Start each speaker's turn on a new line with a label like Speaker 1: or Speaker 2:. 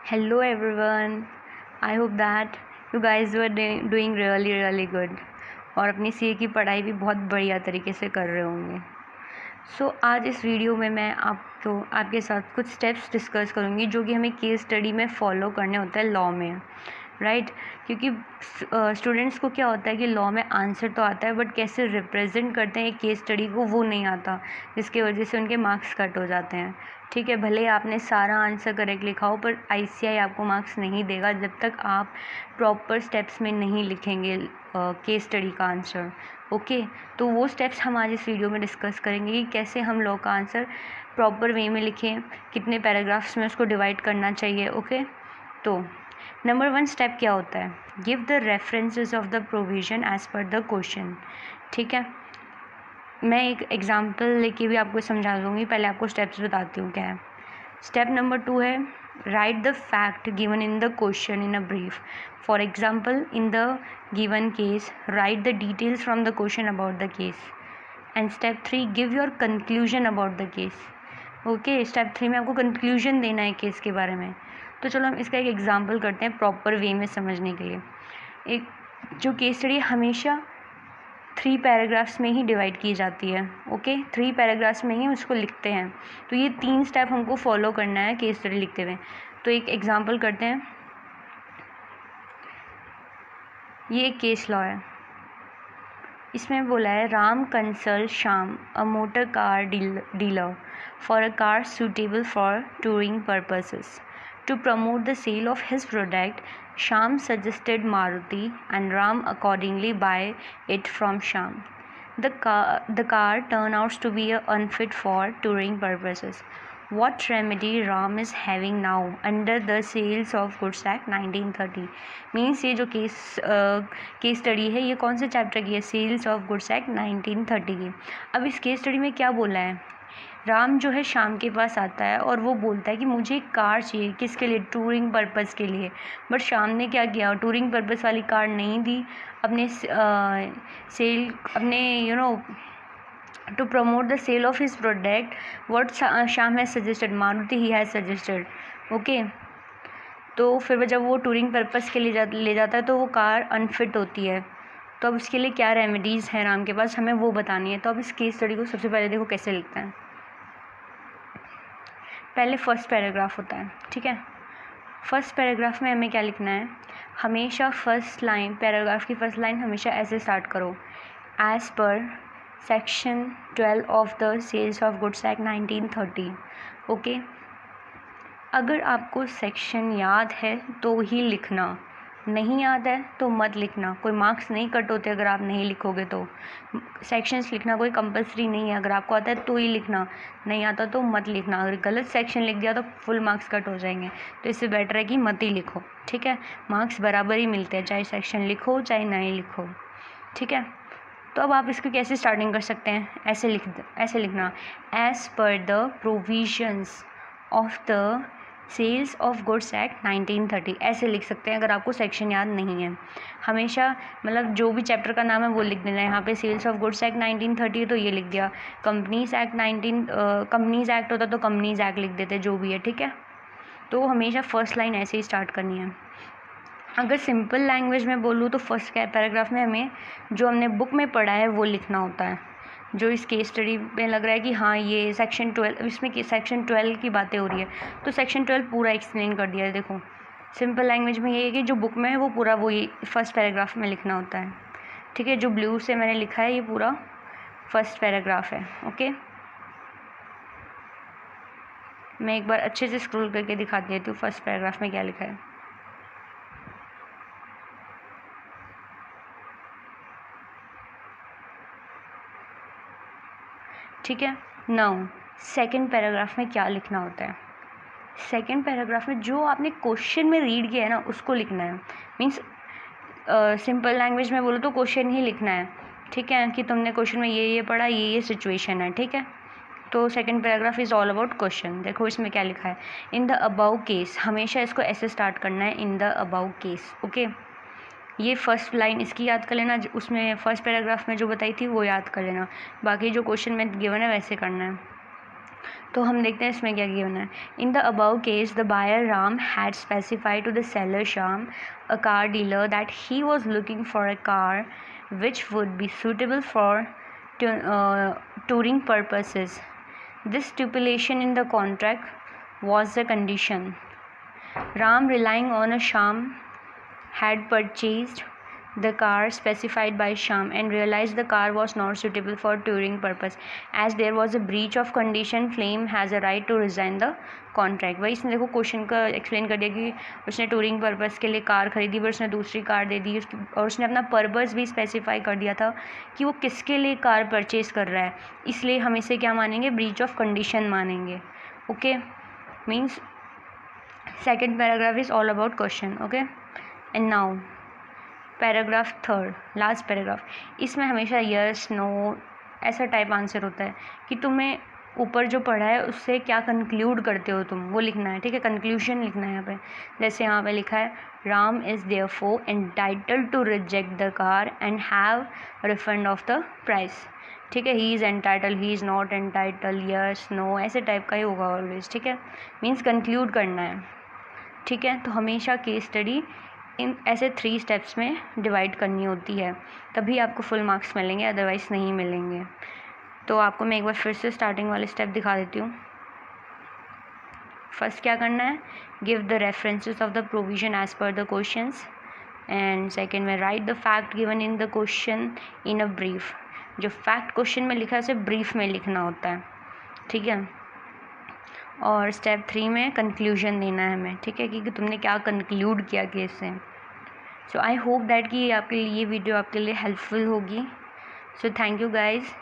Speaker 1: Hello everyone. I hope that you guys were doing really good और अपनी CA की पढ़ाई भी बहुत बढ़िया तरीके से कर रहे होंगे। आज इस वीडियो में मैं आपके साथ कुछ स्टेप्स डिस्कस करूँगी जो कि हमें केस स्टडी में फॉलो करने होते हैं लॉ में, राइट। क्योंकि स्टूडेंट्स को क्या होता है कि लॉ में आंसर तो आता है बट कैसे रिप्रेजेंट करते हैं एक केस स्टडी को वो नहीं आता, जिसकी वजह से उनके मार्क्स कट हो जाते हैं। ठीक है, भले आपने सारा आंसर करेक्ट लिखा हो पर आईसीआई आपको मार्क्स नहीं देगा जब तक आप प्रॉपर स्टेप्स में नहीं लिखेंगे केस स्टडी का आंसर। ओके, तो वो स्टेप्स हम आज इस वीडियो में डिस्कस करेंगे कि कैसे हम लॉ का आंसर प्रॉपर वे में लिखें, कितने पैराग्राफ्स में उसको डिवाइड करना चाहिए। ओके, तो नंबर 1 स्टेप क्या होता है, give the references of the provision as per the question. ठीक है, मैं एक एग्जांपल लेके भी आपको समझा दूँगी, पहले आपको स्टेप्स बताती हूँ क्या है। स्टेप नंबर 2 है, right the fact given in the question in a brief. For example, in the given case right the details from the question about the case. And step 3, give your conclusion about the case. Okay, step 3 में आपको conclusion देना है case के बारे में। तो चलो हम इसका एक एग्जांपल करते हैं प्रॉपर वे में समझने के लिए। एक जो केस स्टडी हमेशा 3 पैराग्राफ्स में ही डिवाइड की जाती है। ओके, 3 पैराग्राफ्स में ही उसको लिखते हैं। तो ये 3 स्टेप हमको फॉलो करना है केस स्टडी लिखते हुए। तो एक एग्जांपल करते हैं। ये एक केस लॉ है, इसमें बोला है Ram consult Shyam a motor car dealer for a car suitable for touring purposes. To promote the sale of his product, Shyam suggested Maruti and Ram accordingly buy it from Shyam. The car turned out to be unfit for touring purposes. What remedy Ram is having now under the Sales of Goods Act 1930? Means ये जो case study है ये कौन से chapter की है, sales of goods act 1930 की। अब इस केस स्टडी में क्या बोला है, राम जो है शाम के पास आता है और वो बोलता है कि मुझे एक कार चाहिए, किसके लिए, टूरिंग पर्पज़ के लिए। बट शाम ने क्या किया, टूरिंग पर्पज़ वाली कार नहीं दी, अपने सेल अपने to promote the sale of his product, what Shyam has suggested, Maruti he has suggested. Okay, तो फिर जब वो टूरिंग पर्पज़ के लिए ले जाता है तो वो कार अनफिट होती है। तो अब इसके लिए क्या रेमेडीज़ हैं राम के पास, हमें वो बतानी है। तो अब इस केस स्टडी को सबसे पहले देखो कैसे लिखते हैं। पहले फर्स्ट पैराग्राफ होता है, ठीक है। फर्स्ट पैराग्राफ में हमें क्या लिखना है, हमेशा फर्स्ट लाइन, पैराग्राफ की फर्स्ट लाइन हमेशा ऐसे स्टार्ट करो, as per section 12 of the sales of goods act 1930। Okay, अगर आपको सेक्शन याद है तो ही लिखना, नहीं याद है तो मत लिखना। कोई मार्क्स नहीं कट होते अगर आप नहीं लिखोगे तो। सेक्शंस लिखना कोई कंपलसरी नहीं है, अगर आपको आता है तो ही लिखना, नहीं आता तो मत लिखना। अगर गलत सेक्शन लिख दिया तो फुल मार्क्स कट हो जाएंगे, तो इससे बेटर है कि मत ही लिखो। ठीक है, मार्क्स बराबर ही मिलते हैं चाहे सेक्शन लिखो चाहे नहीं लिखो। ठीक है, तो अब आप इसको कैसे स्टार्टिंग कर सकते हैं, ऐसे लिखना, as per the provisions of the sales of goods act 1930, ऐसे लिख सकते हैं अगर आपको सेक्शन याद नहीं है। हमेशा मतलब जो भी चैप्टर का नाम है वो लिख देना है। यहाँ पे सेल्स ऑफ गुड्स एक्ट 1930 है तो ये लिख दिया, कंपनीज़ एक्ट होता तो कंपनीज़ एक्ट लिख देते, जो भी है। ठीक है, तो हमेशा फर्स्ट लाइन ऐसे ही स्टार्ट करनी है। अगर सिंपल लैंग्वेज में बोलूँ तो फर्स्ट पैराग्राफ में हमें जो हमने बुक में पढ़ा है वो लिखना होता है। जो इस केस स्टडी में लग रहा है कि हाँ ये सेक्शन 12, इसमें सेक्शन 12 की बातें हो रही है तो सेक्शन 12 पूरा एक्सप्लेन कर दिया है। देखो सिंपल लैंग्वेज में ये है कि जो बुक में है वो पूरा वही फर्स्ट पैराग्राफ में लिखना होता है। ठीक है, जो ब्लू से मैंने लिखा है ये पूरा फर्स्ट पैराग्राफ है। ओके, मैं एक बार अच्छे से स्क्रॉल करके दिखा देती हूँ फर्स्ट पैराग्राफ में क्या लिखा है। ठीक है, नाउ सेकंड पैराग्राफ में क्या लिखना होता है, सेकंड पैराग्राफ में जो आपने क्वेश्चन में रीड किया है ना उसको लिखना है। मीन्स सिंपल लैंग्वेज में बोलो तो क्वेश्चन ही लिखना है। ठीक है, कि तुमने क्वेश्चन में ये पढ़ा, ये सिचुएशन है। ठीक है, तो second paragraph is all about question. देखो इसमें क्या लिखा है, इन द अबाउ केस, हमेशा इसको ऐसे स्टार्ट करना है, in the above case. Okay, ये फर्स्ट लाइन इसकी याद कर लेना, उसमें फर्स्ट पैराग्राफ में जो बताई थी वो याद कर लेना, बाकी जो क्वेश्चन में गिवन है वैसे करना है। तो हम देखते हैं इसमें क्या गिवन है. In the above case the buyer Ram had specified to the seller Shyam, a car dealer, that he was looking for a car which would be suitable for touring purposes. This stipulation in the contract was the condition. Ram, relying on a Shyam, had purchased the car specified by Shyam and realized the car was not suitable for touring purpose. As there was a breach of condition, Flame has a right to resign the contract. वही इसने देखो question का explain कर दिया कि उसने touring purpose के लिए कार खरीदी, पर उसने दूसरी कार दे दी उसकी, और उसने अपना पर्पज़ भी स्पेसिफाई कर दिया था कि वो किसके लिए कार परचेज़ कर रहा है. इसलिए हम इसे क्या मानेंगे, ब्रीच ऑफ कंडीशन मानेंगे. Okay, means second paragraph is all about question. Okay, and now paragraph third, last paragraph. इसमें हमेशा यस नो ऐसा टाइप आंसर होता है कि तुम्हें ऊपर जो पढ़ा है उससे क्या कंक्लूड करते हो तुम, वो लिखना है. ठीक है, कंक्लूजन लिखना है यहाँ पे. जैसे यहाँ पे लिखा है Ram is therefore entitled to reject the car and have refund of the price. ठीक है, he is entitle, he is not entitle, yes no ऐसे टाइप का ही होगा ऑलवेज. ठीक है, मीन्स कंक्लूड करना है. ठीक है, तो हमेशा केस स्टडी इन ऐसे 3 स्टेप्स में डिवाइड करनी होती है, तभी आपको फुल मार्क्स मिलेंगे, अदरवाइज़ नहीं मिलेंगे. तो आपको मैं एक बार फिर से स्टार्टिंग वाले स्टेप दिखा देती हूँ. फर्स्ट क्या करना है, give the references of the provision as per the questions. And second में write the fact given in the question in a brief. जो फैक्ट क्वेश्चन में लिखा है उसे ब्रीफ में लिखना होता है. ठीक है, और स्टेप 3 में कंक्लूजन देना है हमें. ठीक है, कि तुमने क्या कंक्लूड किया केस से. सो आई होप दैट कि आपके लिए ये वीडियो आपके लिए हेल्पफुल होगी. So thank you guys.